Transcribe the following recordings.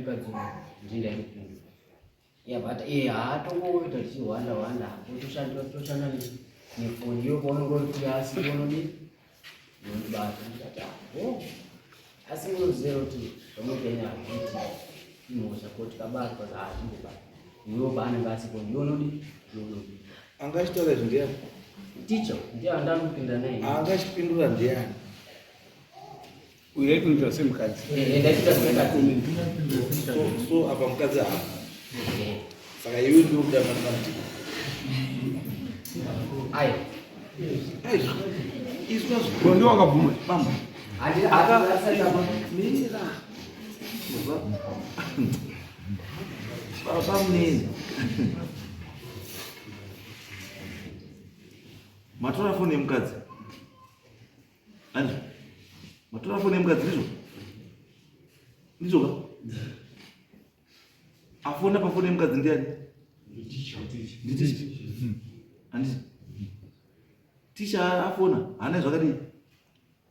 mukadzi ndinda ipindu yabata hatongoita tichiwanda toshanda nefoni yo paunongori kuasi unodi nondibata ndikati asi unoziva kuti zvamupenyu hazviti imhosva kuti kabatwa zvaazvindibata iwewo paanenge asiponi yonodi angachitaura zvindiyani ticha ndiye andamupinda naye angachipindura ndiyani uye kuita semukadzi so apa mukadzi hapo saka iwe ndio kudamana mtiko ai izwa ndio wakavuma mama mira baba mnene matora foni yemukadzi ani matora foni yemukadzi ndizo ka afona pafoni yemukadzi ndiani nditicha andisi ticha afona hana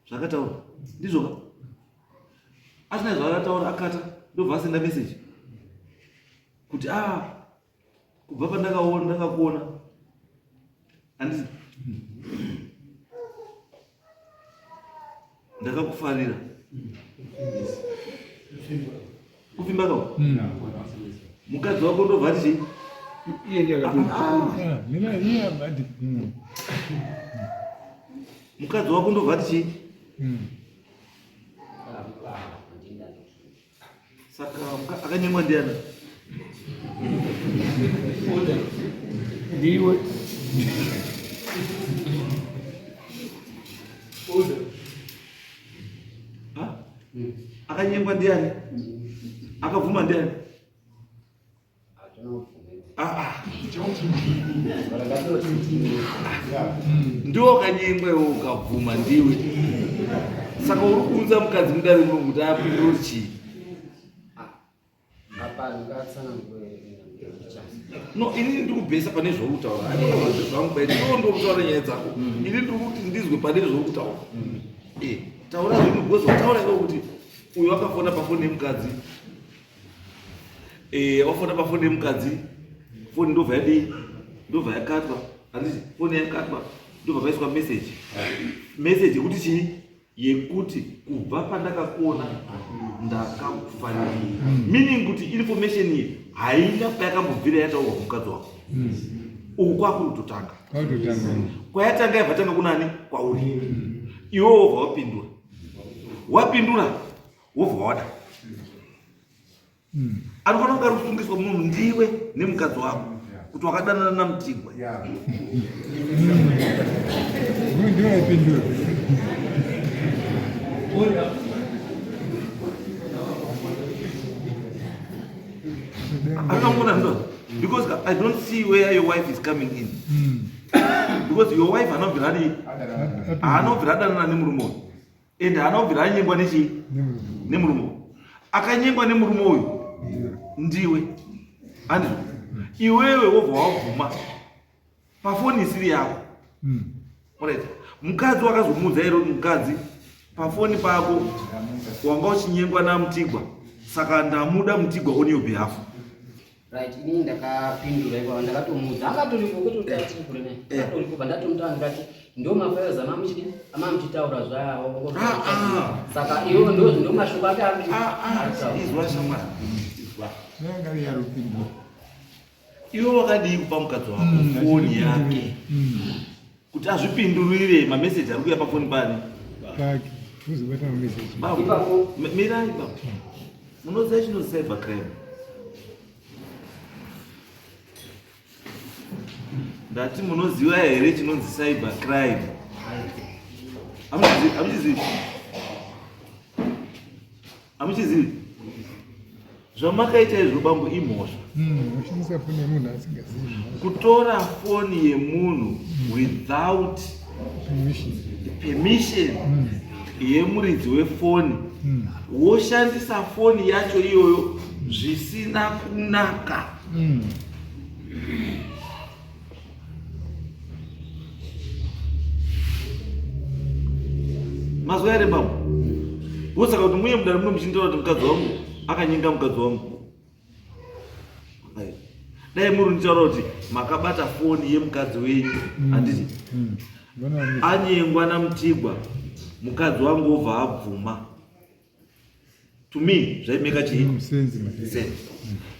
zvakataura ndizvo ka asina zvakataura akata ndobva asenda message kuti kubva ndakakuona andisi ndakakufarira kufimba kao mukadzi wako ndobva tichi mukadzi wako ndobva tichi saka akanyengwa ndiana ndiwe akanyengwa ndiani akavhuma ndiani ndiwo kanyengwa iwo ukavhuma ndiwe saka uri kuunza mukadzi mudare muno kuti apinduri chii no ini ndiri kubhesa pane zvoutaura zvangu baiti iwo ndokutaura nyaya dzako ini ndiri kuti ndizwe pane zvoutaura taura zvinhu because wataura iwo kuti uyu wakafona pafoni yemukadzi wafona pafoni yemukadzi foni ndobva yadii ndobva yakatwa handiti foni yakatwa ndobva paiswa message yekuti chii yekuti kubva pandakakuona ndakakufarira meaning kuti information iyi haina payakambobvira yataurwa kumukadzi wako uku kwakuri kutotanga kwayatanga yabva tanga kunani kwauri iwewo wobva wapindura wobva wada anofanira kugara kusungiswa munhu ndiwe nemukadzi wako kuti wakadanana naMutigwa because I don't see where your wife is coming in. Because your wife anobvira nemurume and anobvira anyengwa nemurume akanyengwa nemurume uyu ndiwe andizvo iwewe wobva wabvuma pafoni isiri yako right mukadzi wakazomuudza iro mukadzi pafoni pako wanga uchinyengwa naMutigwa saka ndamuda Mutigwa on your behalf. Right, ini ndakapindura ipo ndakatomuudza akatoripo kuti utati kurene akatoripo bandatomutaura ngati ndio mafiles amamuchitaura zvawo saka iwo ndio mashoko ake izwa shamwari nanga yarupindura iwo wakadii kupa mukadzi wako foni yake kuti azvipindurire mameseji ari kuuya pafoni pani pake uzobata mameseji mirai baba munoziva chinonzi cyber crime ndati munoziva here chinonzi cyber crime hamuchizivi zvamakaita izvo bambo imhosva ushandisa foni yemunhu asingazivi kutora foni yemunhu without permission yemuridzi wefoni woshandisa foni yacho iyoyo zvisina kunaka mazuva ere bambo vosaka kuti muye mudare muno muchintaura kuti mukadzi wangu akanyenga mukadzi wangu. Dai muri nitaura kuti makabata foni yemukadzi wenyu handiti anyengwa naMutigwa mukadzi wangu obva abvuma. To me zvaimeka chii sense.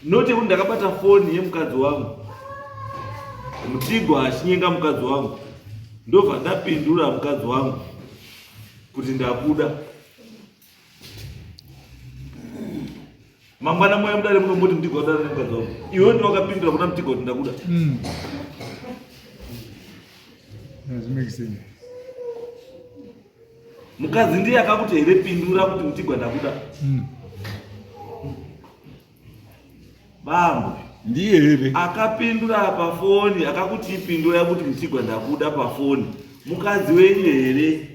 Noti kuti ndakabata foni yemukadzi wangu, Mutigwa achinyenga mukadzi wangu, ndobva ndapindura mukadzi wangu kuti ndakuda. Mangwana moyo mudare munomboti Mutigwa udare mukadzi wangu, iwe ndiwe wakapindura kuna Mutigwa kuti ndakuda. Mukadzi ndiye akakuti here pindura kuti Mutigwa ndakuda. Bambo ndiye here akapindura pafoni akakuti ipindura kuti Mutigwa ndakuda pafoni. Mukadzi wenyu here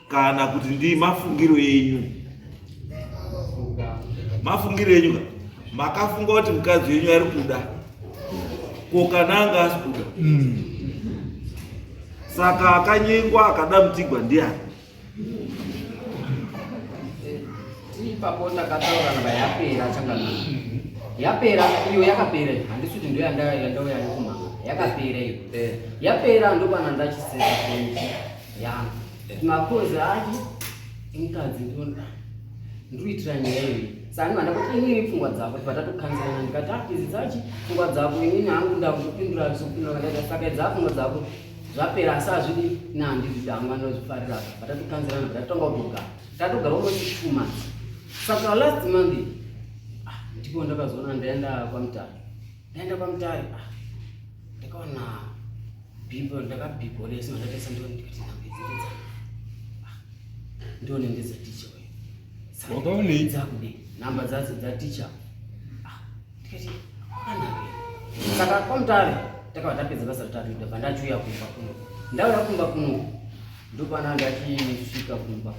kana kuti ndi mafungiro yenyu? Mafungiro yenyu makafunga kuti mukadzi wenyu ari kuda ko kananga asi kuda. Saka akanyengwa akada Mutigwa ndiani? Ipapo takataura namba yapera changana. Yapera iyo yakapera. Handisi kuti ndio yandauya kumanga. Yakapera iyo. Yapera ndo pana ndachisesa kwenye. Ya. Makoza aje mukadzi ndikuitira nyaya iyi. Saka ndimanda kuti inini pfungwa dzako patatokanzana ndikati izi dzachi pfungwa dzako inini hangu ndakupindura sokupindura ndaka saka dzapfungwa dzako zvapera asazvidi nandizvidanga ndozvifarira patatokanzana patatonga kugara tatogara uno 2 months. Saka last month ndipo ndakazoona ndaenda kwamutare ndakaona bhibho ndakabhibho lesi ndakatesa ndikati ndambedzidza ndione ndezaticha wewe. Saka wakaone dzakude namba dzadzo dzaticha ndikati kwanawe. Saka kwamutare takava tapedza basa ritatu ndabva ndachuya kumba kuno. Ndauya kumba kuno ndopana ndachisvika kumba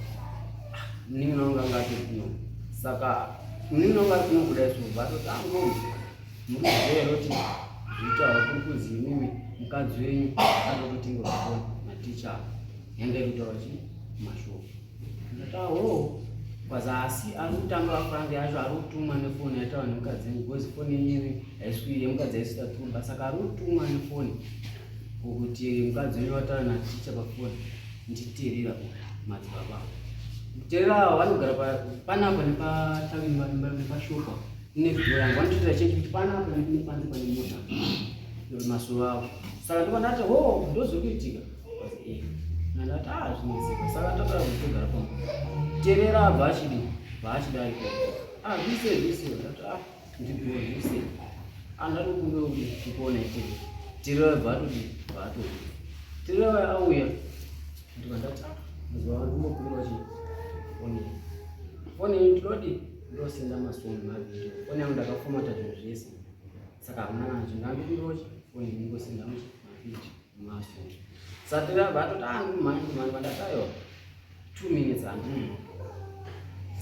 ninonga ngati kuno. Saka ninonga kuno kudai suva totango muzvero kuti zvitaura kuri kuzi mimi mukadzi wenyu anoti ngorafoni naticha yange kutaura chi mashoko. Ndatawo kwazasi ari kutanga afrange yacho ari kutumwa nefoni yataura nemukadzi wenyu because foni yenyu haiswi yemukadzi haisita tumba. Saka ari kutumwa nefoni kuti mukadzi wenyu wataura naticha pafoni nditeerera madzibaba. Kuteerera vanogara panapa nepatavi nepashopa nevhidhiyo yangu vanotoita cheki kuti panapa nepanze pane mota masuva avo. Saka ndopandati ndozokuitika nandati zvinezeka. Saka takara kutogara pamo teerera abva achida iko zvise ndati ndibhiwa zvise andatokunge ndikuona itiri teerera abva atoti teerera auya ndikandati mazuva ano ndimbokumirwa chii foni ndinoti ndosenda masoni mavhidhiyo. Foni yangu ndakafomata zvinhu zvese saka hamuna nazvo ndandindochi foni ndingosenda mavhidhiyo masoni. Saka teerera abva atoti mhani vandatayiwa 2 minutes handino.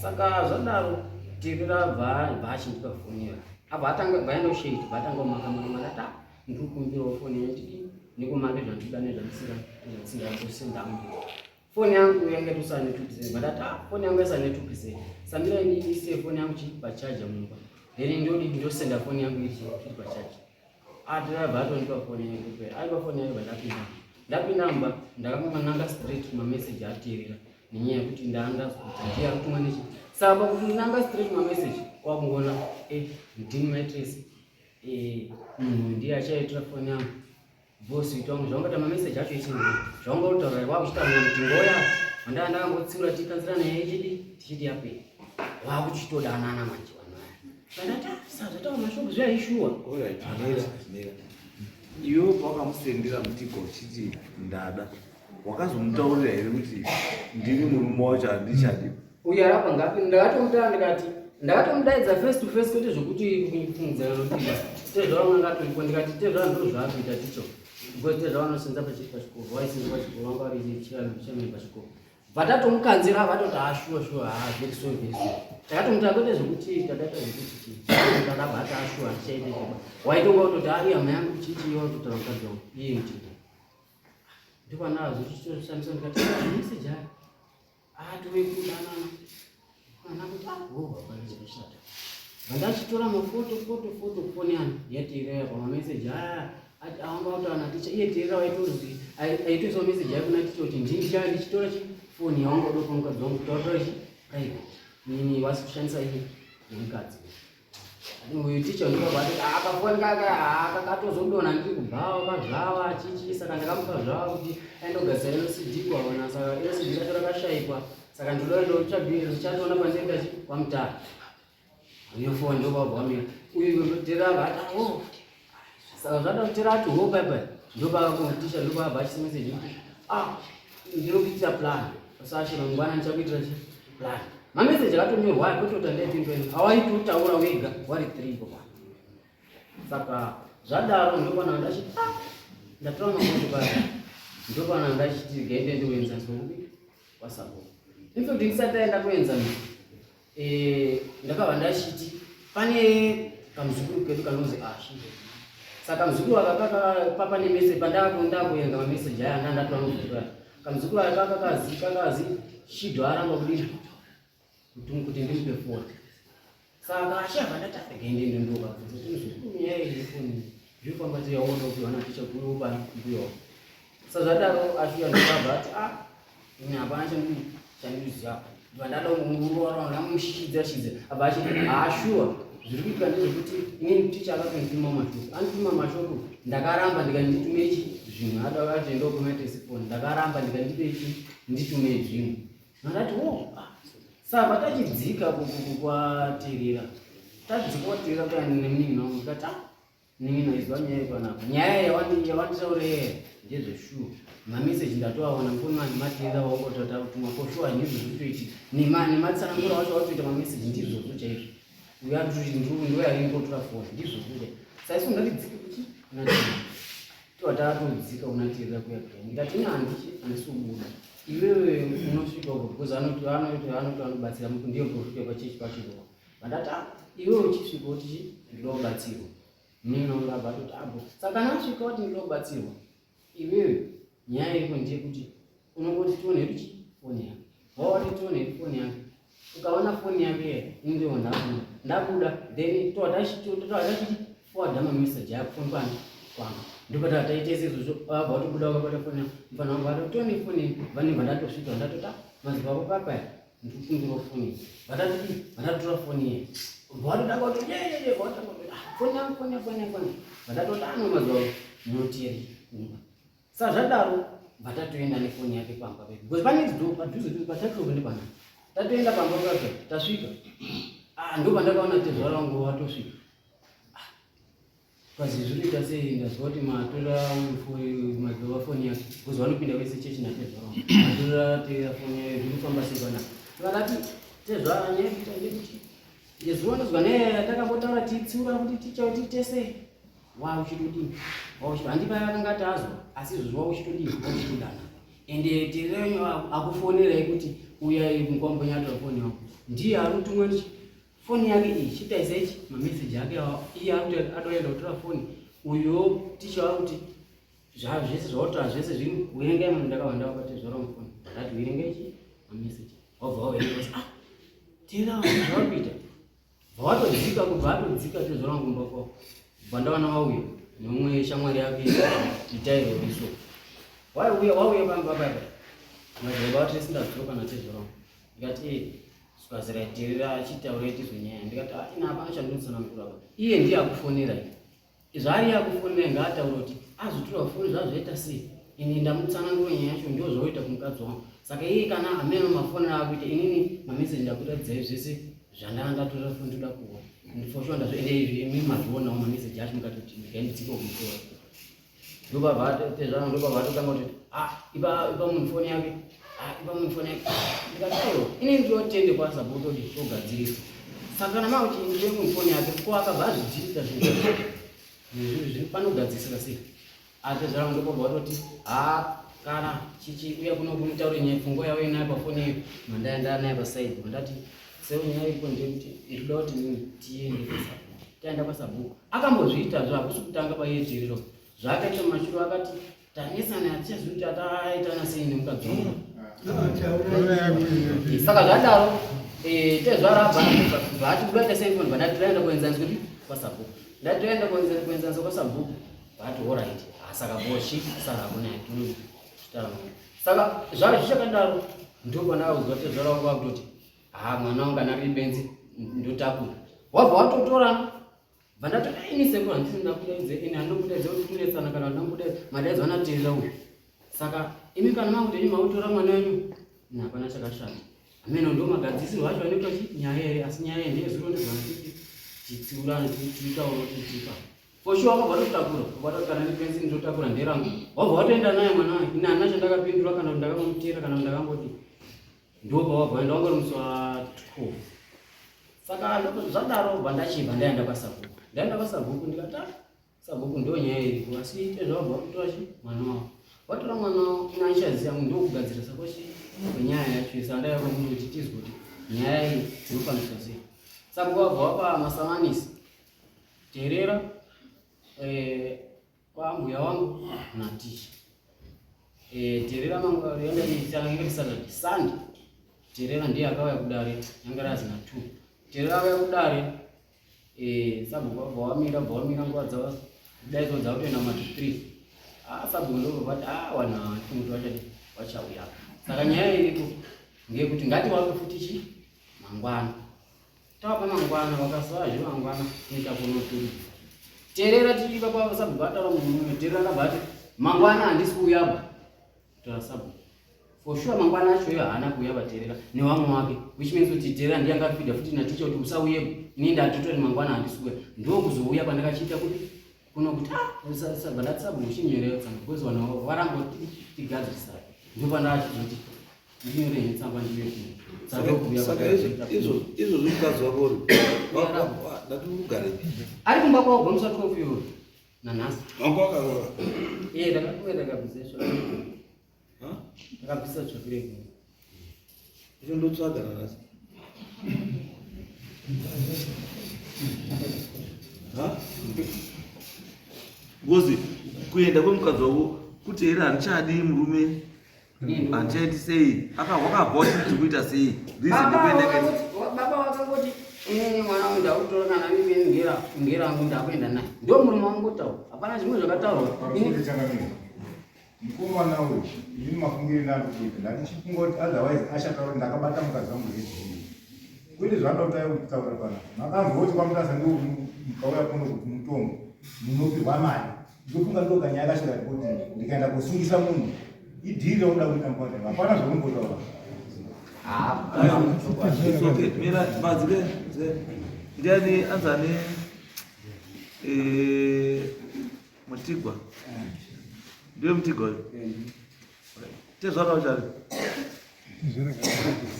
Saka zvadaro teerera abva achindipa foni iyo abva vaendosheiti vatanga kumakamanamandata ndikukumbirawo foni yangu ndikumake zvandikuda nezvandisingazosendamo. Foni yangu yange tusane 2%. Badata foni yangu yasane 2%. Samira ndiise foni yangu chiri pachaja mumba. Then ndosenda foni yangu iri pachaja. Driver atonipa foni yangu pe. Aipa foni yangu ndapinda mumba ndakananga straight ma message ateerera. Nenyaya yekuti ndaanda kuti ndiya kutumwa nechi. Saka kuti nanga straight ma message kwakungona ndini matress munhu ndiye achaitira foni yangu. Bosi itongo zvanga ma message acho ichinzi zvanga utaura wakuchitaura kuti ngoya wanda ndakangotsiura tikanzirana yechidi tichiti yape wakuchitodanana manje vanaya ndata sazataura mashoko zvaishuwa mira iwe pakamusendera Mutigwa uchiti ndada wakazomutaurira here kuti ndini murume wacho handichadi? Uyo arapa ngapi ndakatomutaura ndikati ndakatomudaidza face to face kwete zvokuti kupfungidzana notiba tezvaanga ngatoipo ndikati tezvaa ndo zvaakuita ticho because tezvaanosenza pachikoro waisenza pachikoro wanga vari chirano pachikoro vatatomukanzira vatoti ashuwa very so takatomutaura kwete zvokuti tadaita zvokuti tadabata ashuwa tichaite chiba waitonga kutoti ari hama yangu chichiyo kutaura mukadzi wangu iye Mutigwa ndopanazo chichitoshamisa ndikati meseji aya tove kudanana vandachitora mafoto foni yani yateerera pamameseji aamba kuti anaticha iye teerera waitozi aitoisa meseji yake kuna ticha kuti ndichitora foni yaungodoka mukadzi wangu kutaura private nini wasi kushandisa iyi nemukadzi uyu ticha ndikabati akafoni kakatozodona ndiri kubhawa pazvava chichi saka ndakamupa zvava kuti aindogadzira inoCD kwaona saka inoCD racho rakashaikwa saka ndichatoona pandenda kwamutara uyo foni ndobabvamira uyu terava saka zvada kutera ati bye ndopakuticha ndopabva achisimeseji kuti ndinokuitira plan pasashira mungwana ndichakuitira plan mameseji akatonyorwa akotota ndaitindweni awaitotaura wega wari 3 kopa saka zvadaro ndopana ndachiti ndatora mamotokari ndopana ndachiti gaende ndiwenzaniswa wasabo infact ndisataenda kuenzanisa ndakabva ndachiti pane kamuzukuru kedu kanonzi Ashi saka muzukuru akakapa nemeseji pandakuenga mameseji aya ndandatora muzukuru kamuzukuru akakazi Shidho aramba kudini kuti ndimupe foni saka achava ndataagaende ndondoka kuti muzukuru nyaya yefoni zvifamba tiyaona kuti vanaticha kurupa mbuyo saka zvadaro ashuya ndokabva ati hapana chandiziva vandada ngamushidza abva achiti ashuwa zviri kuitika ndezvekuti inini ticha akatondituma mashoko andituma mashoko ndakaramba ndikanditume zvimwe adakati ndokumaitesifoni ndakaramba nditume zvimwe ndati saka tachidzika kwateerera tadzikwatira kana nemunini wangu kati nini izwa nyaya panapa nyaya yawanditaurira ndezveshuwa mameseji ndatoaona mfoni mandimateerera waukotata kutumwa koshuwa ndizvo zvitoiti nematsanangura wacho watoita mameseji ndizvozvo chaizvo uyo atoti ndoyaringotora foni ndizvozvo saiso ndatidzike kuti tiwatatodzika unateerera kuya kuya ndikati handisubuda iwewe unosvika uko because anoti anobatsira ndiyo kusvika pachechi pachirowa vandati iwewe uchisvika kuti ndilobatsirwa nini naungabva toti saka nasvika kuti ndilobatsirwa iwewe nyaya iripo ndeyekuti unongoti tione kuti foni yake wawati tione foni yake ukaona foni yake indiwo ndabuda then totachiti forward mameseji yako foni kwangu ndopata taitese izvozvo abva watobuda wakabata foni mfana wangu vatotone foni vanenge vandatosvika ndatota maziva ako papaya ndikufungiro foni vatatotora foni ye vatoda kuti foni vatatota maziva noteri saka zvadaro vatatoenda nefoni yake pamba pedu because pane padhuze patatoove nepana tatoenda pamba pake tasvika ndopandakaona tezvara wangu watosvika kazi zvinoita sei ndazwa kuti matora madziva foni yake because vanopinda wese chechi natezvara matora tera foni yayo zvirikufamba sei panapa vakati tezvara nyaya kuita ndekuti yezuva ndozwa naye takambotaura titsiura kuti tichauti tese wauchitodini handipaya akangati azwa asi izvozvo wauchitodini wauchitodana ende tereyo akufonerai kuti uyai mukwambonyatora foni yako ndiye arutumwa foni yake iyi chitaisa ichi mameseji ake iye adoenda kutora foni uyo ticha wakuti zvese zvautaura zvese zviri uerengai munhu ndakawanda wakatezvara mufoni ndati uerengai ichi mameseji wabva waerenga tera zvakuita vawatodzika kubva atodzika tezvara ngumba kwako vandawana wauya nomwe shamwari yake itairo riso wauya pamba baba madziva ati sindadzoka natezvara ndikati sukaziraiterera achitaura tizonyaya ndikati ina hapana chandinosanangura iye ndiye akufonera zvaari akufonera ngaataura kuti azotora foni zvazvaita sei ini ndamutsanangura nyaya yacho ndozvoita kumukadzi wangu saka iye kana hameno mafonera akuita inini mameseji ndakuradzai zvese zvandandatora foni toda kuona ndifoshwa ndazvoende izvi imi mazvionawo mameseji acho mukatoti ndikaindidzika kumutora ndopavavatotanga kuti ipa munhu foni yake ndikataiwa ine ndiotende kwasabhuta kuti togadzirisa saka namauti ndiye munhu foni yake ko akabva azvidzirika zviri panogadzisira sei atezvara ndopabva vatoti kana chichi uya kuno kumutaure nyaya pfungwa yavo inayo pafoni iyo mandaenda naye pasaidi mandati seo nyaya iripo ndekuti irikuda kuti tiende taenda pasabhuku akambozviita hakusi kutanga payeterero zvakaita mashuro akati tanesana hatichazivi kuti ataitana sei nemukadzi wangu saka zvadaro tezvarabva vati kubaita seifoni vandati taenda kuenzanzi kuti kwasabhuku ndati toenda kuenzanzi kwasabhuku vati orit saka boshi sarako naye saka zvaro zvichakadaro ndopanauzwa tezvara wangu vakutoti mwana wangu anariri benzi ndotakura wabva watotorana vandati ini sekuru handisina kudaidze ini handokudaidze kuti kunetsana kana ndambudaidze madaidzo anateerera uyu saka imi kana makuti mautora mwana wenyu hapana chakashata ameno ndo magadzisirwo acho anoitwa nyaya here asi nyaya iyi ndeyezuro ndezvanatiti titsiurane tiitauro titika foshuwa wabva watotakura wabva kana ndipenzi ndotakura nderangu wabva watoenda naye mwana wayo ini hana chandakapindura kana kuti ndakamutera kana kuti ndakamboti ndobva wabva enda wangori musi wa 12 saka zvadaro bva ndachibva ndaenda kwasabhuku ndaenda kwasabhuku ndikati sabhuku ndo nyaya iriko asi ite zvawabva wakutora mwana wavo watora mwana wavo inaishaziya ndokugadzira sakoshi kwenyaya yacho isandaya kwemunhu kuti tizwe kuti nyaya iyi dzinofaniswa sei saka wabva wapa masamanisi teerera kwambuya wangu naticha teerera mangaendaangeri Saturday Sunday teerera ndiye akauya kudare yanga razina 2 teerera akauya kudare sabhuku wabva wamira nguva dzavo daidzo dzakutoenda matu 3 sabhuku ndobvati wana muti wachauya saka nyaya iriko ngekuti ngati wake futi mangwana tapa mangwana wakasazve mangwana tiita kunoturi teerera tichiva kwa sabhuku ataura munhu teerera akabva mangwana handisi kuuyaba tora sabhuku for sure mangwana acho iyo haana kuuyaba teerera nevamwe wake which means kuti teerera ndiye angafidha futi naticha kuti usauyepo ini ndatotori mangwana handisi kuuya ndokuzouya pandakachiita kuti kuno kuti sabhadati sabhuku chinyoreotsa because wana waramba tigadzirisa ndopandachizoti ndinyorei tsamba ndiyo saka izvo zvimukadzi wako ndatirugare ari kumba kwawo gomusa 12 euro nanhasi wangu wakaroa ndakabvisa tsvakireko izvo ndotsvaga nanhasi ngozi kuenda kwemukadzi wako kuti here handichadi murume handichaiti sei wakabva uchiti kuita sei baba wakangoti inini mwana wangu ndautora kana mimi ngerangu ndakuenda naye ndo murume wangotaura hapana zvimwe zvakataurwa mukomana uyu ini mafungiro ndandikuita ndandichifungoti otherwise achataura ndakabata mukadzi wangu ezvii kwete zvandautai kutaura pana makanzoti kwamutasa ndimukauya kuno kuti mutombo munopirwa mari ndofunga ndokanyaya kashira kuti ndikaenda kusungisa munhu idhiri rauda kuita mukwata hapana zvaumbotaura mira madzike ndiani anzane mutigwa ndiwe mutigwa tezvara uchari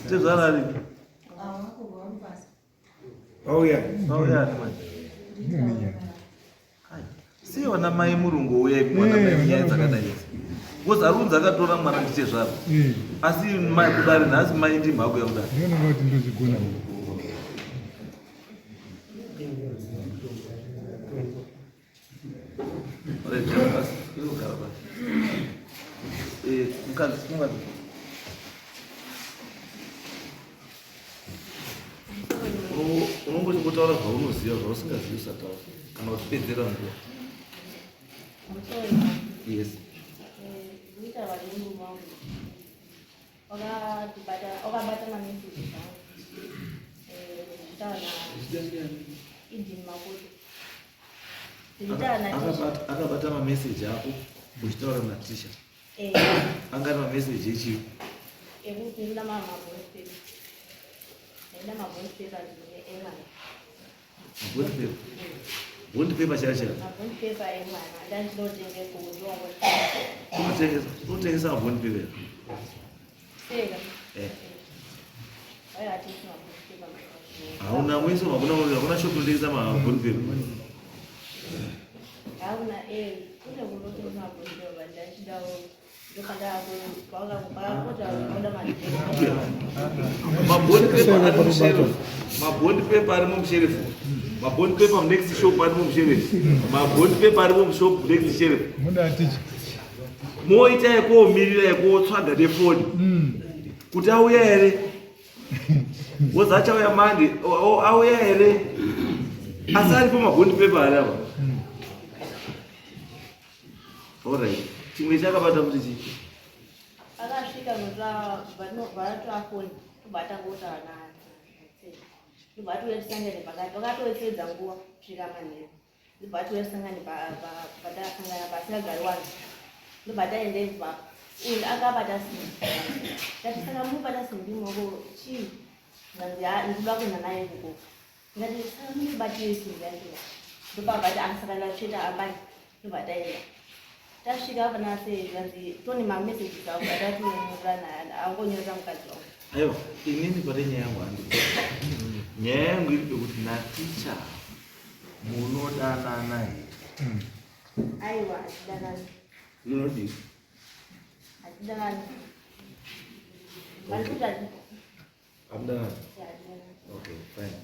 tezvarari auya sei wana mai murungu uya mwana mai nyaya dzakadai because arunzi akatora mwana ndichezvara asi mai kudare nhasi mai ndi mhako yakudare ndionanga kuti ndozvigona unongochikotaura zvaunoziva zvausingazivi usataura kana uchipedzera nguva yes wakabata mameseji akabata mameseji ako uchitaura natisha angari mameseji echii ekuti ndina bond paper chachara unotengesa mabond paper hauna mwese hakuna shop inotengesa mabond paper mabond paper ari mumusherefu mabond paper next shop ari mumusherefu mabond paper ari mushop next sherefu mudaticha moita yekomirira yekotsvaga nefoni kuti auya here wozachauya mandi auya here asari pamagondi pepa arava. Alright, chimwe chakabata kuti chii? Akasvika varatoafoni kubata ngota vana ndibatoesangane pakati vakatoetsedza nguva kusvika manheru ndibatoesangane patakasangana pasingagari wanhu ndibataende ipapo uyu akabata simbi ndatisanga mubata simbi moko chii ndikuda kuenda naye kuko ndati saka mubatire simbi yandiwa ndopabata akasangana tsveta ambani ndobataenda tasvika panase vanzi tone mameseji zavo atatiurana angonyora mukadzi wangu. Aiwa, inini pane nyaya yangu nyaya yangu iri pekuti naticha munodanana here? Aiwa, hatidanani. Munodii? Hatidanani. Vanikuti hatidanani. Hamudanani? Yeah, hatidanani. Okay, fine.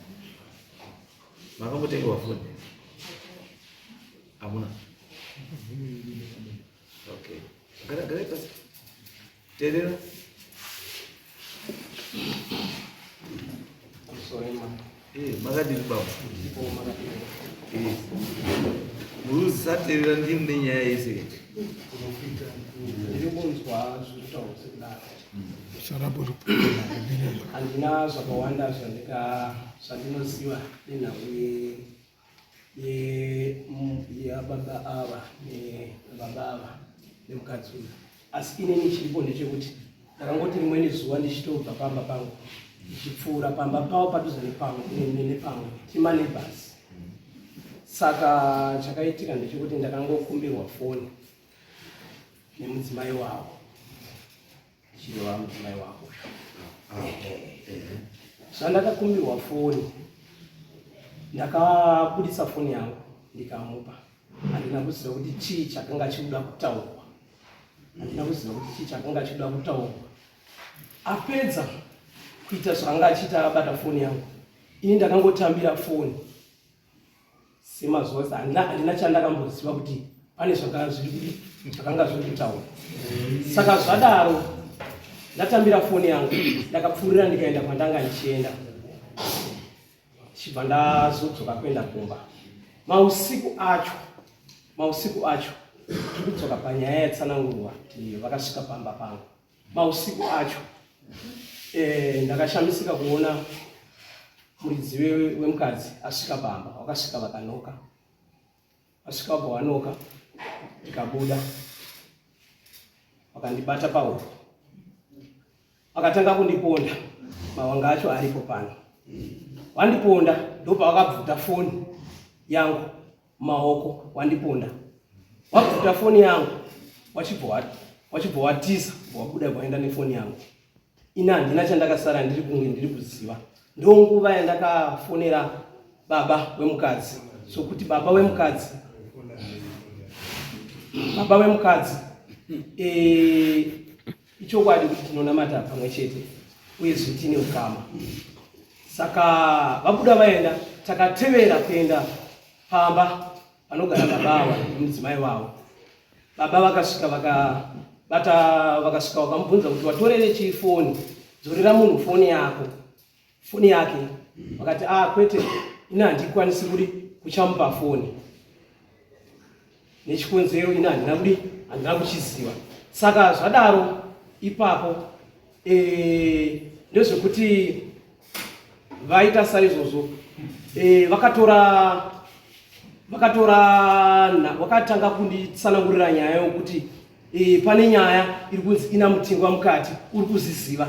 Makambotengewa foni? Hamuna? Okay. Gara pasi. Terera? Makadini baba? Muruzi saterera ndimu nenyaya yese. Ndirikunzwa zvitauro sekudaro. Handina zvakawanda zvandinoziva nenhau yababa ava nebaba ava nemukadzi uyu. Asi inini chiripo ndechekuti ndakangoti rimweni zuva ndichitobva pamba pangu ndichipfuura pamba pavo padhuze nepamwe timanebhasi. Saka chakaitika ndechekuti ndakangokumbirwa foni nemudzimai wavo chireva mudzimai wavo. Zvandakakumbirwa foni ndakabudisa foni yangu ndikamupa. Handina kuziva kuti chii chakanga chikuda kutaurwa. Apedza kuita zvanga achiita abata foni yangu, ini ndakangotambira foni semazuva handina chandakamboziva kuti pane zvakanga zviri kutaurwa. Saka zvadaro ndatambira foni yangu ndakapfuurira ndikaenda kwandanga ndichienda. Chibva ndazodzoka kuenda kumba. Mausiku acho tikudzoka panyaya yatsanangurwa kuti vakasvika pamba pangu. Mausiku acho ndakashamisika kuona muridzi wemukadzi asvika pamba. Wakasvika vakanoka. Vasvika pavanoka ndikabuda. Vakandibata pahuro. Vakatanga kundiponda. Mawanga acho aripo pano. Wandiponda ndopa wakabvuta foni yangu maoko wandiponda. Wabvuta foni yangu wachibva watiza wabuda waenda nefoni yangu. Ina handina chandakasara ndiri kunge ndiri kuziva. Ndonguva yandakafonera baba wemukadzi. Sokuti baba wemukadzi ichokwadi kuti tinonamata pamwe chete uye zvitine ukama. Saka vabuda vaenda takatevera kuenda pamba panogara baba ava nemudzimai wavo. Baba vakasvika vakasvika vakamubvunza kuti watorere chii foni? Dzorera munhu foni yake. Vakati kwete ina handikwanisi kuti kuchamupa foni. Nechikonzero ina handina kuchiziva. Saka zvadaro ipapo ndezvekuti vaita saizvozvo vakatanga kunditsanangurira nyaya yokuti pane nyaya iri kunzi ina mutingwa mukati uri kuziziva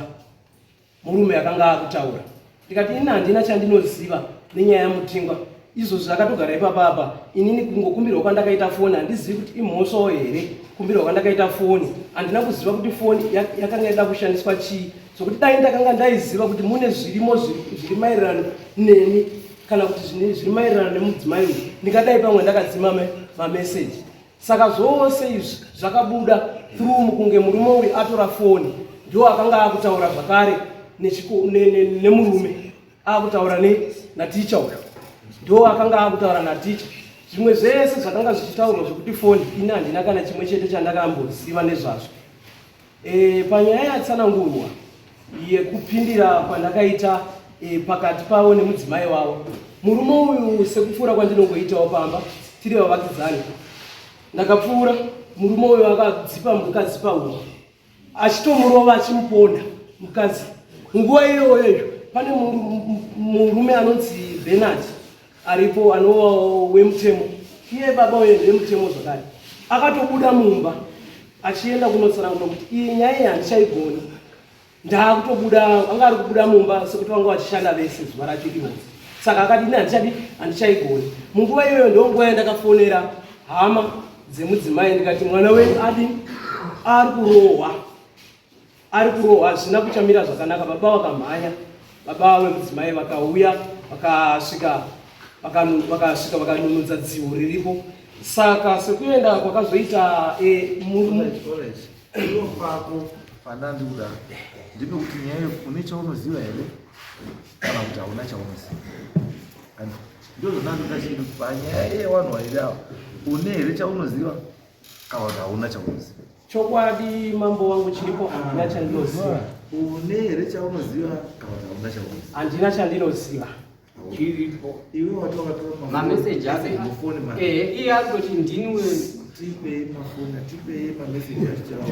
murume akanga akutaura. Ndikati ina handina chandinoziva nenyaya yamutingwa. Izvozvo zvakatogara ipapapa. Inini kungokumbirwa kwandakaita foni handizivi kuti imhosvawo here kumbirwa kwandakaita foni. Handina kuziva kuti foni yakanga ida kushandiswa chii. Sokuti dai ndakanga ndaiziva kuti mune zvirimo zviri maererano neni kana kuti zviri maererano nemudzimai uyu ndingadai pamwe ndakadzima mameseji. Saka zvose izvi zvakabuda through mukunge murume uyu atora foni ndio akanga akutaura zvakare nemurume akutaura naticha uyu ndio akanga akutaura naticha. Zvimwe zvese zvakanga zvichitaurwa zvokuti foni ina handina kana chimwe chete chandakamboziva nezvazvo. Panyaya yatsanangurwa yekupindira kwandakaita pakati pavo nemudzimai wavo. Murume uyu sekupfuura kwandinongoitawo pamba tiri vavakidzani, ndakapfuura murume uyu akadzipa mukadzi pauro achitomurova achimuponda mukadzi. Nguva iyoyo pane murume anonzi Bernard aripo anova wemutemo, iye baba wemutemo zvakare, akatobuda mumba achienda kunotsanangura kuti iyi nyaya iyi handichaigoni, ndaakutobuda, anga ari kubuda mumba sekuti vanga vachishanda vese zuva racho irionzi. Saka akati handichaigoni. Munguva iyoyo ndonguva yandakafonera hama dzemudzimai ndikati mwana wenyu adini ari kurohwa, hazvina kuchamira zvakanaka. Baba vakamhanya, baba vemudzimai vakauya vakasvika vakanunudza dzivo riripo. Saka sekuenda kwakazoita iwo pako pandandikuda ndino kuti nyaya une chaunoziva here kana kuti hauna chaunoziva. Ndizvo ndandikachiri panyaya yevanhu vairi ava, une here chaunoziva kana kuti hauna chaunoziva. Chokwadi mambo wangu chiripo, handina chandinoziva. Une here chaunoziva kana kuti hauna chaunoziva. Handina chandinoziva. Chiripo. Iwe wati wakatora mameseji ase mufoni iye arikutoti ndini tipei mafoni, tipei mameseji achichao.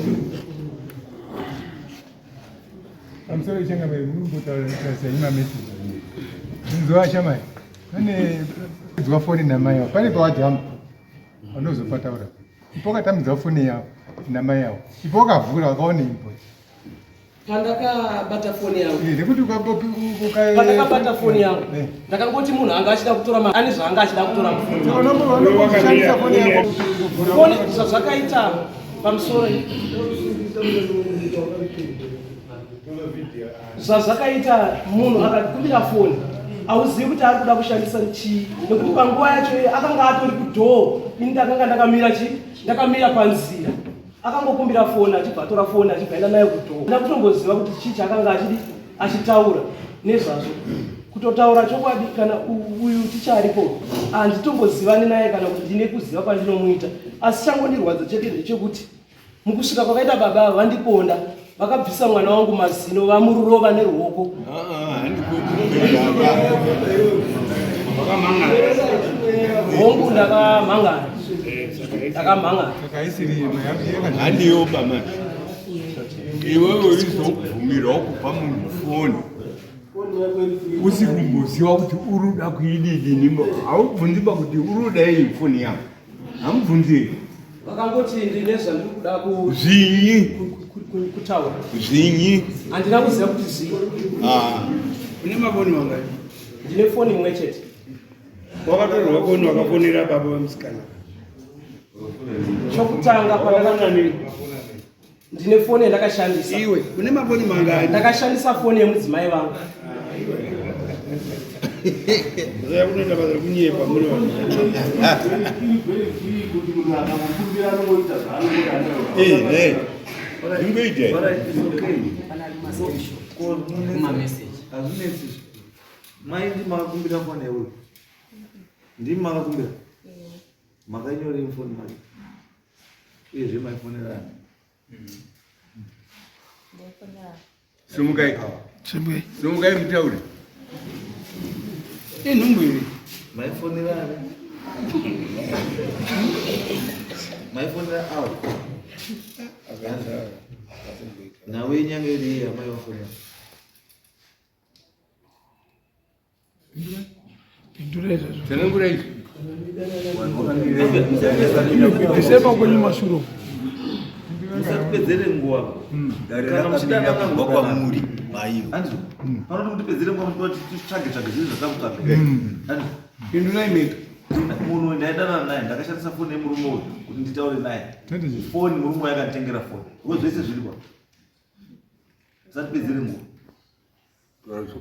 I'm sorry, Changa, we put a message. Nzoashamai. Pane dzwafoni namai yao. Pane pawajam. Vanozopata ura. Ipoka tamu dzwafoni yao namai yao. Ipoka vhura wakaone input. Pandakabata foni yangu. Nekuti Pandakabata foni yangu. Ndakangoti munhu anga achida kutora ani zvanga achida kutora foni zvakaita pamusoro zvakaita munhu akakumbira foni auzivi kuti ari kuda kushandisa chii, nekuti panguva yacho akanga atori kudhoo, ini ndakanga ndakamira panzira, akangokumbira foni achibva atora foni achibvaenda nayo kudhoo. Ndina kutomboziva kuti chii chaakanga achitaura nezvazvo. Kutotaura chokwadi kana uyu ticharipo handitombozivani naye kana kuti ndine kuziva kwandinomuita, asi changondirwadza chete ndechekuti mukusvika kwakaita baba vandiponda, vakabvisa mwana wangu mazino vamururova neruoko. Hongu ndakamhangana. Handiyo bama. Iwewe uzokuvumira kupa munhu foni. Usikumboziva kuti uruda kuidini, haubvunzi pakuti uruda iyi foni yako. Hamubvunzi. Vakangoti ndine zvandiri kuda kutaura. Zvinyi. Handina kuziva kuti zvii. Une mafoni mangani? Ndine foni imwe chete. Wakatorwa foni wakafonera baba vemusikana. Chokutanga pandakangani ndine foni yandakashandisa. Iwe une mafoni mangani? Ndakashandisa foni yemudzimai vangu. Zaya kunoita basa kunyepa muri vanhu. Ingoite. Maindi makakumbira foni yewe. Ndimi makakumbira. Makanyore foni mali. Uyezve maifonera. Simukai. Simukai mutaure. Inhumbu iri. Maifonera. Maifonera awo. Nawe nyange iri amaifonera. Tenengura izi. Disema kwenye mashuro. Musapedzere nguwa. Kana muchidada kangwa kwa muri maiyo. Anzo. Panoda kuti pedzere nguwa kuti titsvage zvinhu zvakamutsvaga. Anzo. Pindura imeka. Munhu ndaidana naye ndakashandisa foni yemurume uyu kuti nditaure naye. Foni murume yakanditengera foni. Zvese zviri kwa. Musapedzere nguwa.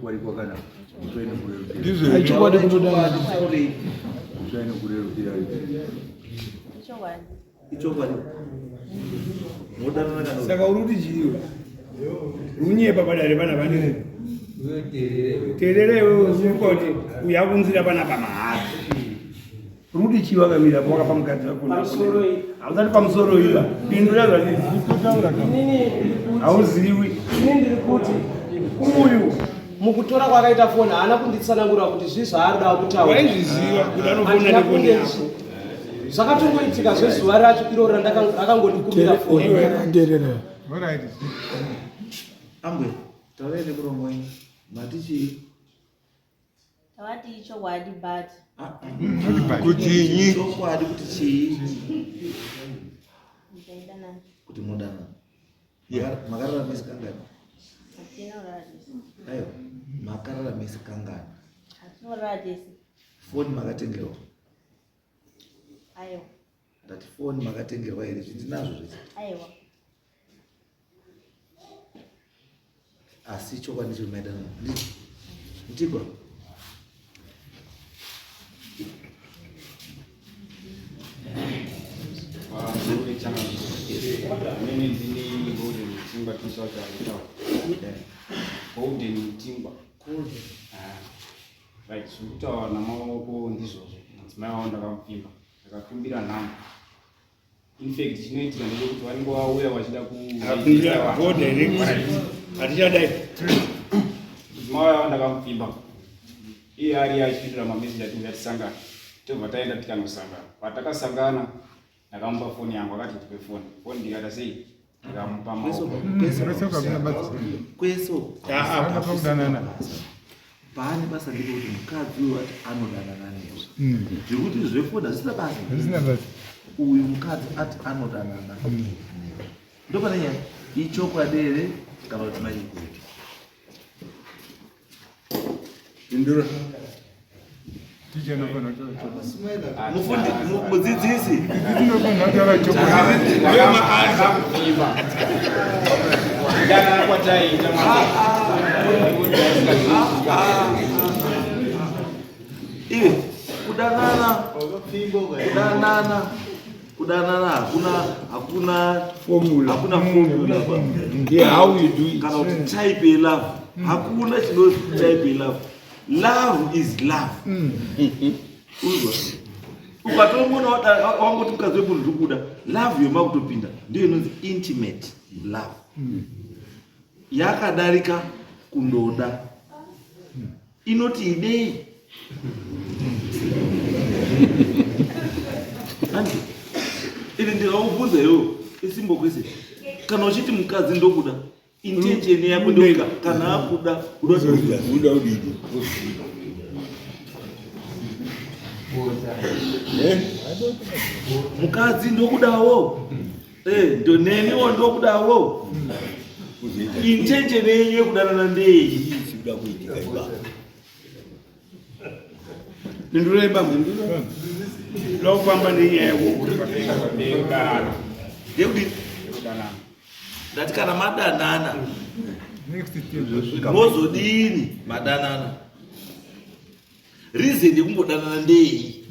Kwari kwakana. Ndizvo ichokwadi kutodana. Uchaine kurerukira ichokwadi. Modana kana. Saka uri kuti chiriwe. Runyepa padare pana vane. Terere wewe uziva kuti uyakunzira pana pamahara. Rudi chiwa kamira kwa pamukadzi wako. Pamusoro iyi. Hausati pamusoro iwa. Pindura zvati. Inini Hauziwi. ndiri kuti uyu mukutora kwakaita foni haana kunditsanangura kuti zvizvaarida kutaura. Waizviziva kuti anofona nefoni yako. Zvakatongoitika zvezuva racho iroro rakangondikumbira foni. Alright. Ambwe, taurei nemuromo wenyu. Matichi. Tawati chokwadi but Kuti chokwadi kuti chii? ndaidana Kuti mudana. Makarara misi kangani? atina radisi. Ayo, makarara misi kangani? Atino radisi. Foni makatengerwa. Ayo. Ndati foni makatengerwa here zvindinazvo zvese. Aiwa. Asi chokwadi chiri maitana. Mtigwa. Mimi ndini golden timber t-shirt ya golden timber. Right, sukutawa na maoko ndizvozvo. Madzimai ndakamupimba. Ndakakumbira nhamo. In fact, chinoitika ndechekuti vanenge vauya vachida akumbira golden atichadai. Mudzimai wavo ndakamupimba. Iye ari achipindura mameseji ati ngatisangana. Tobva taenda tikanosangana. Patakasangana ndakamupa foni yangu akati ndipe foni. Foni ndikati sei? Ndikamupa maoko. Kweso. Paane basa ndiko kuti mukadzi uyu ati anodanana newe. Zvekuti zvefoni hazvina basa. Uyu mukadzi ati anodanana newe. Ndopane nyaya ichokwadi here kana kuti manyikuti. Indura. Teacher nofana Mudzidzisi. Ndana kwatai Iwe kudanana hakuna Formula. Hakuna How you do it. Kana kuti type ye love. Hakuna chinonzi type ye love. Love is love. Uzwa. Ukatomona wangoti mukadzi wemunhu ndikuda, love yoma kutopinda ndiyo inonzi intimate love. Yakadarika kundoda. Inoti idei. Andi, ili ndingaubvunza iwo isimbo kwese. Kana uchiti mukadzi ndokuda, intention yako ndokuda, kana akuda Uda udidi. mukadzi ndokudawo. Ndo neniwo ndokudawo. Intention yenyu yekudanana ndei. Sikuda kuitika iba. Ndura iba ndura. Lokufamba nenyaya kuti ndedanana. Ndekuti ndati kana madanana next step. mozodini madanana. Reason yekungodanana ndei.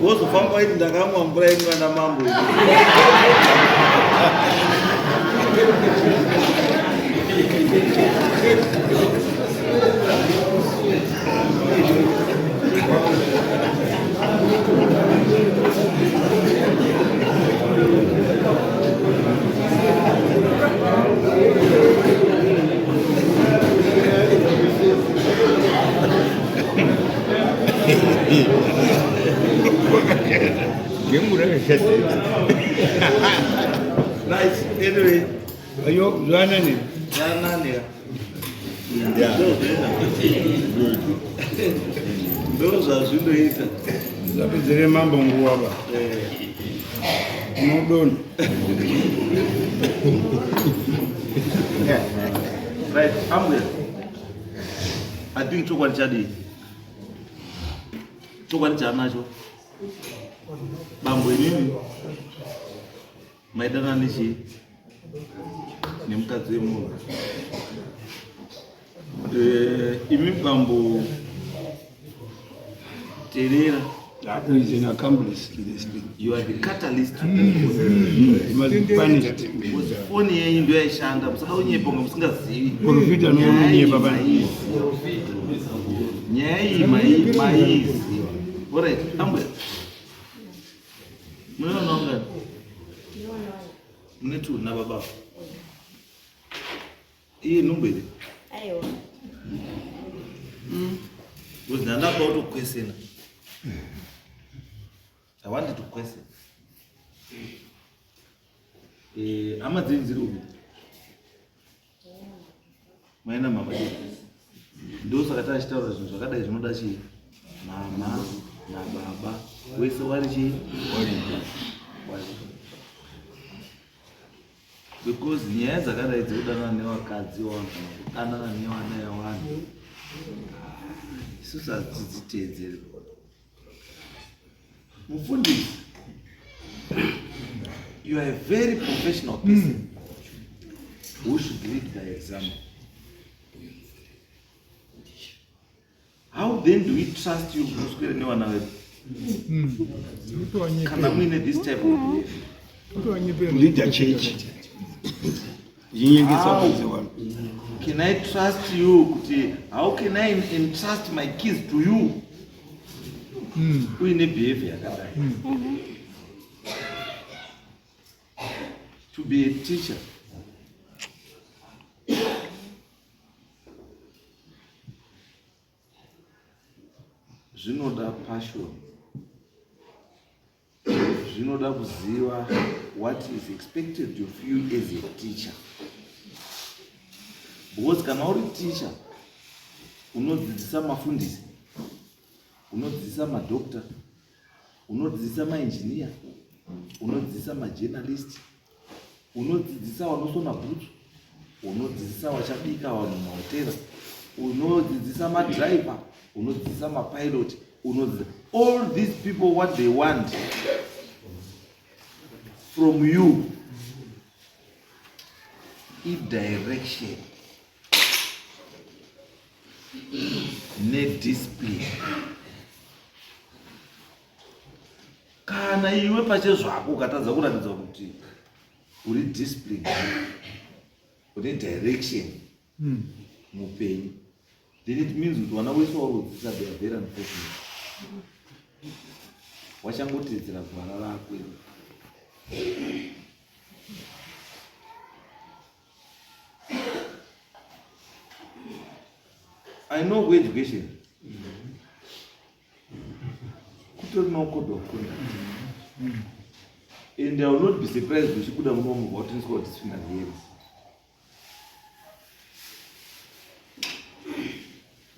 wozofamba waiti ndakamwa mvura inwa namambo. Nice. Anyway, Ayo, Zwanani. Those are zvindoita. Zapedzere mambo nguva ba. Unodoni. Right, I'm there. I think chokwadi chadi. Chokwadi chanacho. Bambo inini. Maidana nishi. Nimukadzi wemunhu. Imi bambo Terera. That is an accomplice to this thing. You are the catalyst to You must be punished. Foni yenyu ndio yaishanda, saka unyepa musingazivi. Profita no unyepa bana. Nyai maizi. Alright, ambe. Mwana nonga. Mnetu na baba. Hii numbele. Aiwa. Uzanda kwa to question. I wanted to question. Ama dzinziri ubi. Maina mama yedu. Ndio saka tashitaura zvinhu zvakadai zvinoda chi mama na baba wese wari chi wari. Because nyaya dzakadai dzinodanana nevakadzi vanhu kudanana nevana yavanhu isusu hatidziteedzeri. Mufundisi, you are a very professional person who should read the exam. How then do we trust you kuswera nevana vedu kana muine this type of behavior? Leader change. How can I trust you? How can I entrust my kids to you? Uine behavior yakadai. To be a teacher, zvinoda passion, zvinoda kuziva what is expected of you as a teacher. Because kana uri teacher unodzidzisa mafundisi, unodzidzisa madoctor, unodzidzisa maengineer, unodzidzisa majournalist, unodzidzisa vanosona bhutsu, unodzidzisa vachabika vanhu mahotera, unodzidzisa madriver, unodzidzisa mapilot, all these people what they want from you is direction, ne discipline. Kana iwe pachezvako ukatadza kuratidza kuti uri discipline, uri direction mupenyu, then it means kuti vana wese warodzisa they are very unfortunate. Wachangoteedzera gwara rako. I know where education. Kutori no code of conduct. And I will not be surprised if you could have known what is called disciplinary hearings.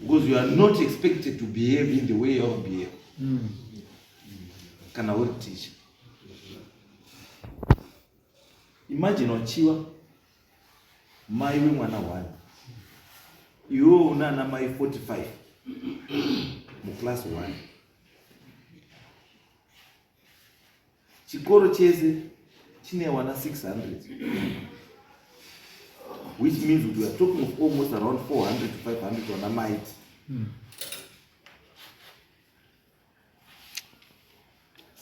Because you are not expected to behave in the way you have behaved. Can I teach? Imagine wachiwa mai wemwana 1. Iwe una mai 45 mu class 1. Chikoro chese chine wana 600. Which means we are talking of almost around 400 to 500 wana might.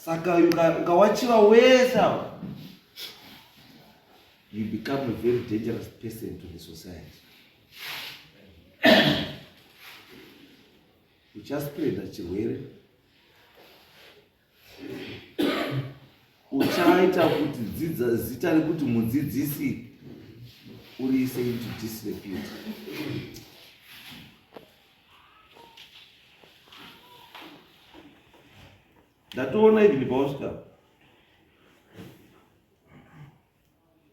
Saka ukawachiwa wese you become a very dangerous person to the society. Uchaspreada chirwere, uchaita kuti zita rekuti mudzidzisi uriise into disrepute. Ndatoona even pausvika,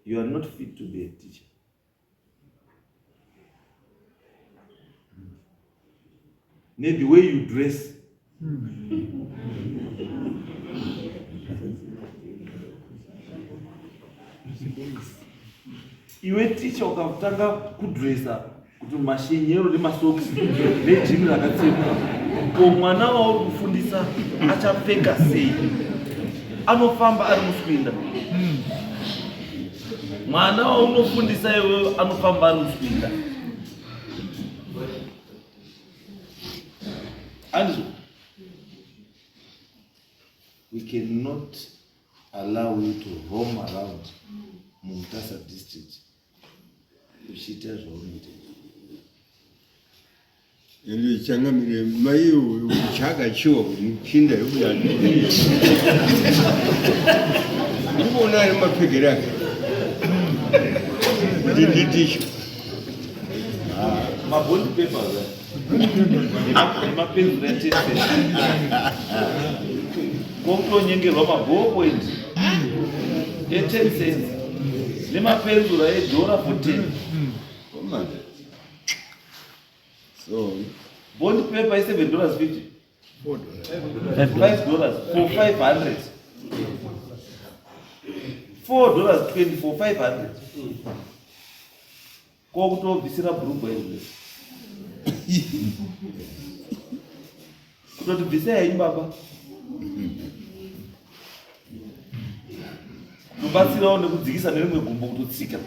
you are not fit to be a teacher. The way you dress. Iwe teacher ukatanga kudressa kuti mashenyero nemasocks nejini rakatsemuka, ko mwana wauri kufundisa achapfeka sei? Anofamba ari muswinda. Mwana waunofundisa iwe anofamba ari muswinda. And we cannot allow you to roam around Mumtasa district. Uchiita zvaunoita. Ende changamire mai uchakachiwa muchinda yekudani. Ndibona ari mapfekero ake. Nditicho. Mabond papers. Mapenzi retete. Kongonyengerwa maballpoint. 10 cents. Nemapenzi raedhora for 10. So, bond paper is $7.50. $5 for 500. $4.20 for 500. Kokutobvisira bhurugwa iri. Kutotibvisa hii baba. Kubatsirawo nekudzikisa nerimwe gumbo kutotsika.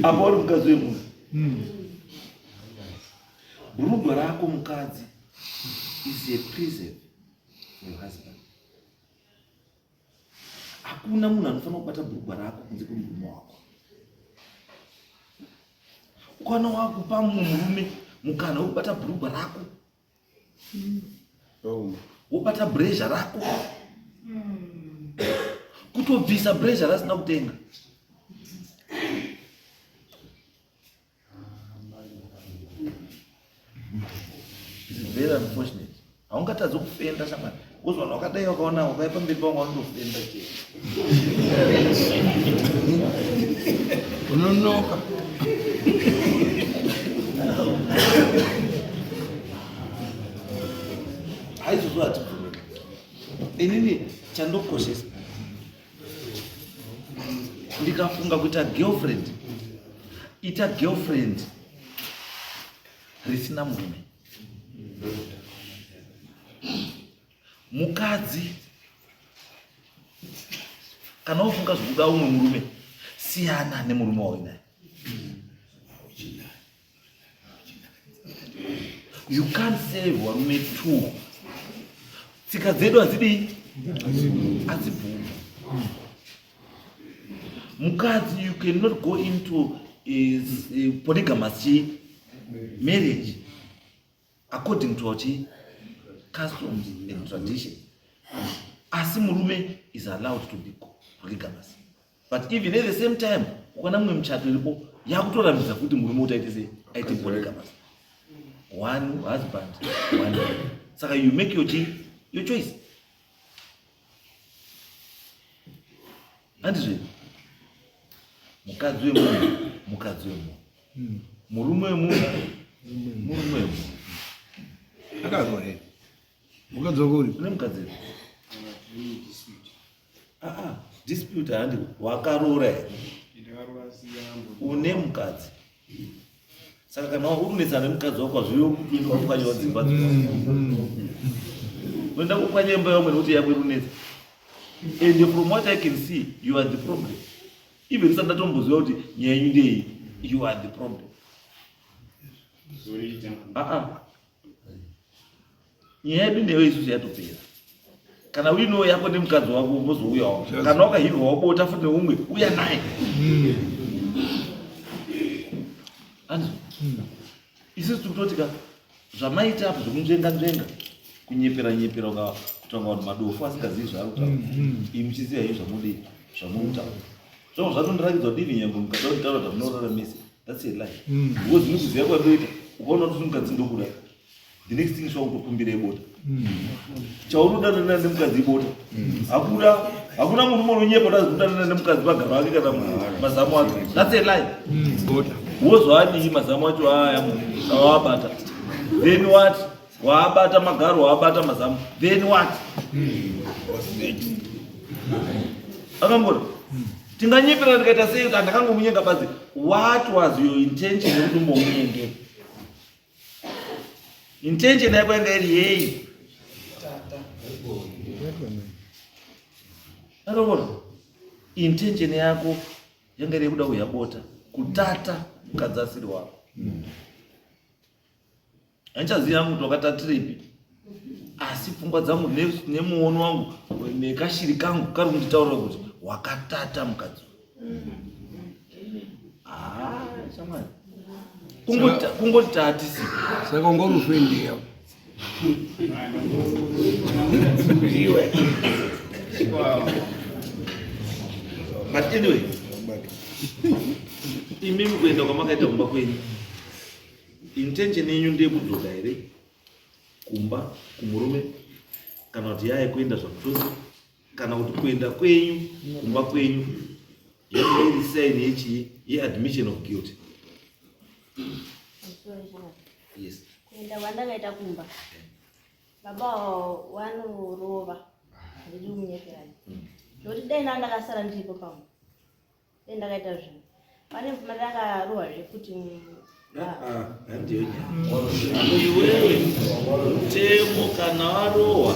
Apo uri mukadzi wemunhu. Bhurugwa rako mukadzi is a prison for your husband. Hakuna munhu anofanira kubata bhurugwa rako kunze kwemurume wako. Ukana wakupa murume mukana wokubata bhurugwa rako, wobata bhurezha rako, kutobvisa bhurezha rasina kutenga. It's very unfortunate. Haungatadzi kufenda shamwari. Kuzwana wakadai wakaona wakaipa mberi pangu wanondofenda chete. unonoka. Haizvozvo hatibvumiri. Inini chandokoshesa, ndikafunga kuita girlfriend, ita girlfriend risina murume. Mukadzi kana ufunga zvokuda umwe murume, siyana nemurume wainaye. You can't save varume two. Tsika dzedu hadzidi, hadzibvumi. Mukadzi, you cannot go into a polygamous marriage according to what customs and tradition. Asi murume is allowed to be polygamous. But even at the same time, ukana mumwe muchato iripo yakutorambidza kuti murume utaite aite polygamous. One husband, one wife. So you make your choice. Andizve mukadzi wemunhu, mukadzi wemunhu, murume wemunhu, murume wemunhu. Akazore. Mukadzi wako uri? Une mukadzi. Dispute handi wakarora here. Une mukadzi. Saka kana urunetsana nemukadzi wako zviyo kuti uende kupwanyiwa dzimba dzako. Unoenda kupwanya imba yamwe nekuti yako irunetsa. And from what I can see, you are the problem. Even usati ndatomboziva kuti nyaya yenyu ndei. you are the problem. Nyaya yedu newe isusu yatopera. Kana wino yako ndi mukadzi wako mbozouyawo. Kana wakahirwa wabota futi neumwe uya naye. Anzi. Isusu tukutotika zvamaita apo zvekunzvenga kunyepera kutanga kuti madofu asingazivi zvaarikutaura. Imi muchiziva izvo zvamudi zvamutaura. Zvongo zvatondirakidza kuti ivi nyange mukada kutaura kuti munoraramisa. That's a lie. Because mukuziva kwadoita ukaona kuti mukadzi ndokuda. The next thing is kukumbira ibota. Chaunoda nemukadzi ibota. Hakuna munhu unonyepa kuti nemukadzi pagaro wake kana mazamu ake. That's a lie. Wozwani mazamu acho aya awabata. Then what? Waabata magaro, waabata mazamu. Then what? Akambona? Tinganyepera ndikaita sei kuti ndakangomunyenga basi. What was your intention yekuti munyenge? Intention yako yanga iri yei? Akambona? Intention yako yanga iri kuda kuyabota. Kutata mukadzasiri wako. Anchaziva kuti wakatatirepi. Asi pfungwa dzangu nemuono wangu nekashiri kangu kari kunditaurira kuti wakatata mukadzi. Shamwari. Kungoti tatisi. Saka ngorufendia. But anyway, imimi kuenda kwamakaita kumba kwenyu. Intention yenyu ndeyekudzoka here kumba kumurume kana kuti yaya kuenda zvakutose kana kuti kuenda kwenyu kumba kwenyu yanga iri sign yeadmission of guilt. Yes. Kuenda kwandakaita kumba baba wanorova ndiri munyekerani ndokuti dai ndakasara ndiripo pamwe dai ndakaita zvinhu pane mvuma ndangarohwa zvekuti Iwewe mtemo kana warohwa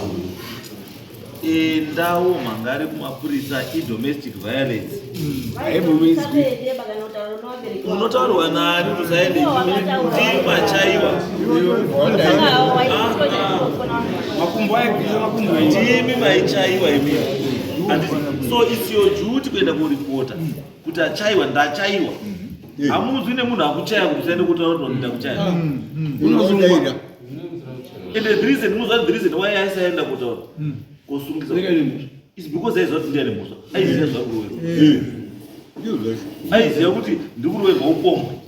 endawo mangari kumapurisa domestic violence. Unotaurwa nani usaende ndimachaiwa. Makumbo aigisa makumbo. Ndimi maichaiwa imimi. So it's your duty kuenda kuripota. Kuti achaiwa ndachaiwa. Hamuzwi nemunhu akuchaya kuti usaende kutaura kuti ndakuchaya. Unozungaira. And the reason why aisaenda kutaura. Kosungisa. It's because aiziva kuti ndiani muswa. Aiziva zvakuroverwa. Aiziva kuti ndikuroverwa upombwe.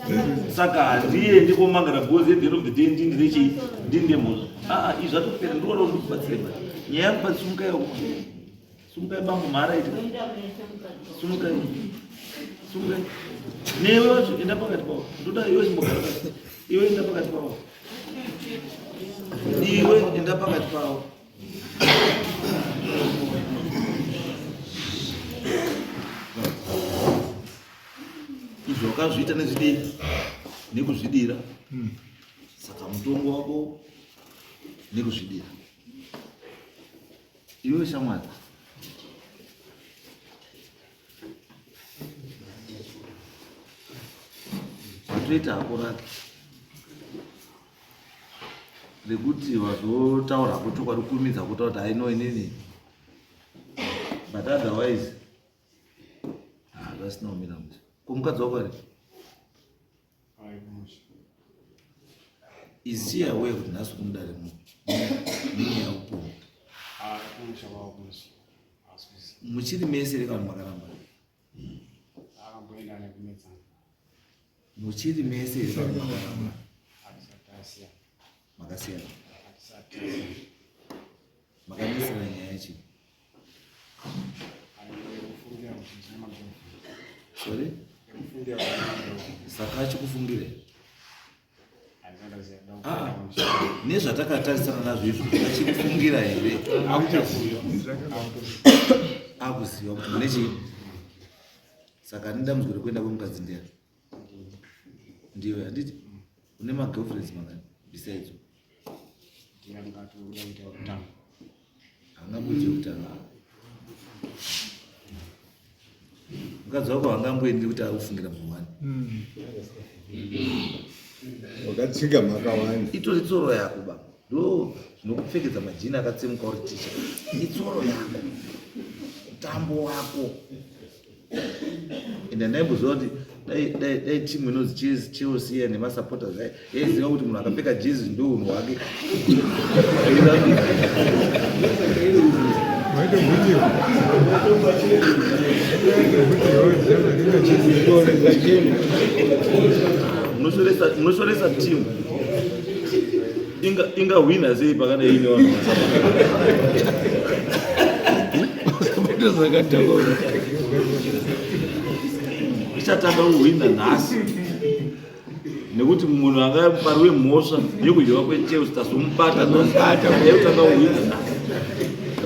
Saka handiendi komangana because at the end of the day ndinde muswa. Izvi zvatopera ndinoda kuti ndikubatsire. Nyaya yangu sungai bambo mhara iti. Sungai. Newe wacho enda pakati pawo. Ndoda iwe chimbogara pasi. Iwe enda pakati pawo. Izvo wakazviita nezvidira nekuzvidira. Saka mutongo wako nekuzvidira. Iwe shamwari. Toita akorati rekuti vazotaura kuti kwari kurumidza kutaura kuti aino inini but otherwise that's no miracle. Kumukadzi wako ari is she aware kuti nhasi kumudare munyaya upomu muchiri mese kana makaramba muchiri mese makasiyana makanesera nyaya yachi. Sorry? Saka achikufungire nezvatakatarisana nazvo izvo achikufungira here akuziva kuti mune chii. Saka ndidamuzvire kuenda kwemukadzi ndiani ndiwe handiti une magirlfriends mangani besides hangamboite kutanga mukadzi wako hangamboendi kuti akufungira mumwani Wakatsika makawanda. Itori tsoro yako baba. Ndo nokupfekedza majini akatsemuka uri ticha. Itsoro yako. Mutambo wako. Ende ndaimbozwa kuti dai timu inonzi Chelsea nemasupporters yaiziva kuti munhu akapfeka jezi ndo unhu hwake. Munoshoresa timu ingahwina sei pakadai ine vanhu ichatanga kuhwina nhasi nekuti munhu anga pariwe mhosva yekudyiwa kweChelsea tasomubata yautanga kuhwina nhasi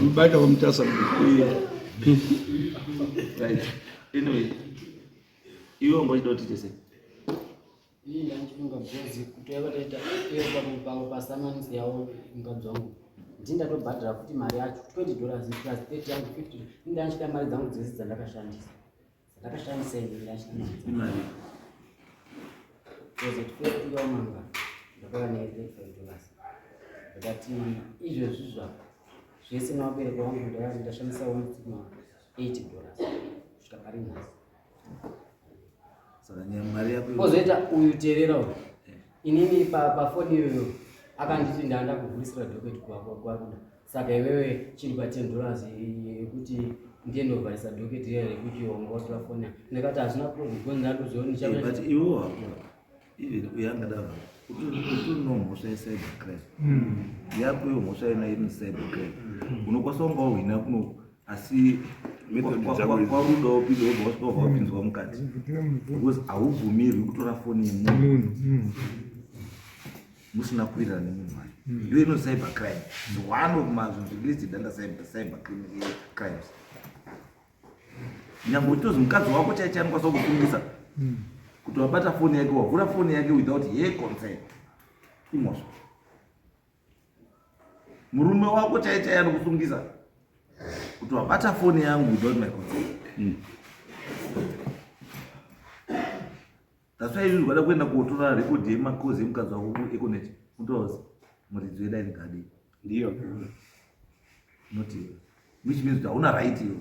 Mbata wamtasa mkuu. Right. Anyway, iwe ngochida kuti tese. Ii ndanchifunga bhozi kuti yakataita iyo pasamanisi yawo mukadzi wangu. Ndindatobhadhara kuti mari yacho $20 plus 30 yangu 50. Ndanchida mari dzangu dzese dzandakashandisa. Ndakashandisa ndachida mari. Because it felt manga. Ndakava ne $35. Ndati izvezvi zvako. Zvese nawabereka wangu ndashandisa $8 kusvika pari nhasi. Saka nyamari yako Kozoita uyu teererawo. Inini pafoni iyoyo akanditi ndakuvhurisira docket kwakuda. Saka iwewe chiri $10 yekuti ndiye ndovharisa docket iya yekuti wangotora foni. Ndakati hazvina problem because ndatoziva ndichaita. But iwo wako even uyangadava utori nomhosva yecybercrime. Yako iyo mhosva ina iri cybercrime. Unokwanisa kunga wahwina kuno asi kwarudawo pili wobva wasvika wapinzwa mukati because haubvumirwi kutora foni yemunhu musina kuwirirana nemunhu wacho. Iyo ino cybercrime. It's one of mazvinhu listed under cyber crimes. Nyangwe uchitozi mukadzi wako chaicho anokwanisa kusungisa kuti wabata foni yake wavhura foni yake without her consent. Imhosva. Murume wako chaicho anokusungisa kuti wabata foni yangu without my consent. That's why you gotta kuenda kuotora record yemakozi emukadzi wako kuEconet. Utozi muridzi wedu aingadi. Ndiyo. Not you. Which means that hauna right hiyo.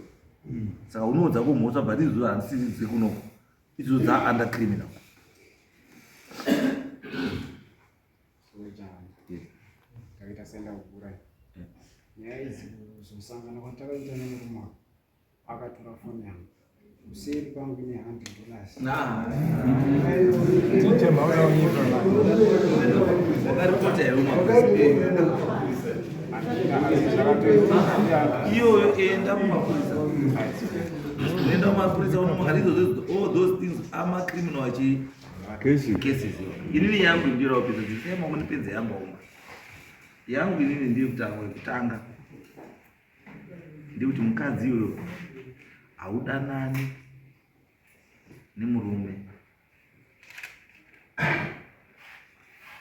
Saka unoudza kumhosva but izvo handisizi kunoko. Izvo dza under criminal. Kaita senda kukura. Nyaya idzi kuzosangana kwatakaita nemurume akatora foni yangu. Useri kwangu ine $100. Wakaripota here iyoyo enda kumapurisa. Enda kumapurisa unomangalizo all those things amacriminal achi cases. Inini yangu ndirawo pesa dzisema munipedza yangu omwe. Yangu inini ndiyo kutanga. Ndikuti mukadzi uyo haudanani nemurume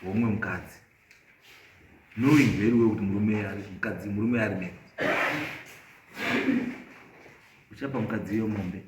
womwe mukadzi. Knowing very well kuti murume ari mukadzi murume ari mene. Uchapa mukadzi iyo mombe.